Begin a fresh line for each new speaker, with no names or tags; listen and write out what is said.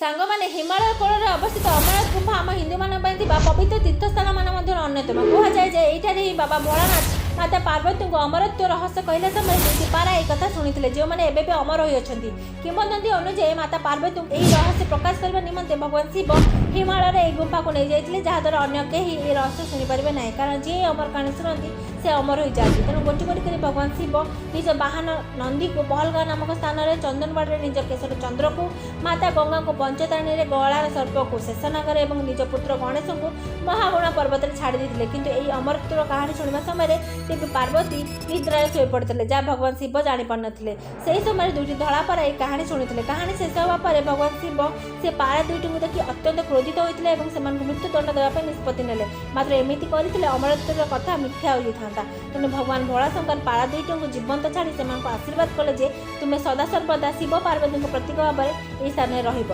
ସାଙ୍ଗମାନେ ହିମାଳୟ କୋଳରେ ଅବସ୍ଥିତ ଅମରନାଥ ଗୁମ୍ଫା ଆମ ହିନ୍ଦୁମାନଙ୍କ ପାଇଁ ଥିବା ପବିତ୍ର ତୀର୍ଥସ୍ଥାନମାନ ମଧ୍ୟରୁ ଅନ୍ୟତମ। କୁହାଯାଏ ଯେ ଏଇଠାରେ ହିଁ ବାବା ଭୋଳାନାଥ ମାତା ପାର୍ବତୀଙ୍କୁ ଅମରତ୍ୱ ରହସ୍ୟ କହିଲା ସମୟରେ ଦୁଇଟି ପାରା ଏହି କଥା ଶୁଣିଥିଲେ, ଯେଉଁମାନେ ଏବେ ବି ଅମର ହୋଇଅଛନ୍ତି। କିମ୍ବଦନ୍ତୀ ଅନୁଯାୟୀ ମାତା ପାର୍ବତୀଙ୍କୁ ଏହି ରହସ୍ୟ ପ୍ରକାଶ କରିବା ନିମନ୍ତେ ଭଗବାନ ଶିବ ହିମାଳୟର ଏହି ଗୁମ୍ଫାକୁ ନେଇଯାଇଥିଲେ, ଯାହାଦ୍ୱାରା ଅନ୍ୟ କେହି ଏହି ରହସ୍ୟ ଶୁଣିପାରିବେ ନାହିଁ। କାରଣ ଯିଏ ଅମର କାହାଣୀ ଶୁଣନ୍ତି ସେ ଅମର ହୋଇଯାଆନ୍ତି। ତେଣୁ ଗୋଟି ଗୋଟି କରି ଭଗବାନ ଶିବ ନିଜ ବାହନ ନନ୍ଦୀକୁ ପହଲଗାଁ ନାମକ ସ୍ଥାନରେ, ଚନ୍ଦନବାଡ଼ିରେ ନିଜ କେଶର ଚନ୍ଦ୍ରକୁ, ମାତା ଗଙ୍ଗାଙ୍କୁ ପଞ୍ଚତାରଣୀରେ, ଗଳାର ସର୍ପକୁ ଶେଷନାଗରେ ଏବଂ ନିଜ ପୁତ୍ର ଗଣେଶଙ୍କୁ ମହାଗୁଣା ପର୍ବତରେ ଛାଡ଼ି ଦେଇଥିଲେ। କିନ୍ତୁ ଏହି ଅମରତ୍ୱର କାହାଣୀ ଶୁଣିବା ସମୟରେ ଦେବୀ ପାର୍ବତୀ ନିଦ୍ରାରେ ଶୋଇପଡ଼ିଥିଲେ, ଯାହା ଭଗବାନ ଶିବ ଜାଣିପାରୁନଥିଲେ। ସେହି ସମୟରେ ଦୁଇଟି ଧଳା ପାରା ଏହି କାହାଣୀ ଶୁଣିଥିଲେ। କାହାଣୀ ଶେଷ ହେବା ପରେ ଭଗବାନ ଶିବ ସେ ପାରା ଦୁଇଟିଙ୍କୁ ଦେଖି ଅତ୍ୟନ୍ତ କ୍ରୋଧିତ ହୋଇଥିଲେ ଏବଂ ସେମାନଙ୍କୁ ମୃତ୍ୟୁଦଣ୍ଡ ଦେବା ପାଇଁ ନିଷ୍ପତ୍ତି ନେଲେ। ମାତ୍ର ଏମିତି କରିଥିଲେ ଅମରତ୍ୱର କଥା ମିଥ୍ୟା ହୋଇଥାନ୍ତା। ତେଣୁ ଭଗବାନ ଭୋଳାଶଙ୍କର ପାରା ଦୁଇଟିଙ୍କୁ ଜୀବନ୍ତ ଛାଡ଼ି ସେମାନଙ୍କୁ ଆଶୀର୍ବାଦ କଲେ ଯେ ତୁମେ ସଦାସର୍ବଦା ଶିବ ପାର୍ବତୀଙ୍କ ପ୍ରତୀକ ଭାବରେ ଏହି ସ୍ଥାନରେ ରହିବ।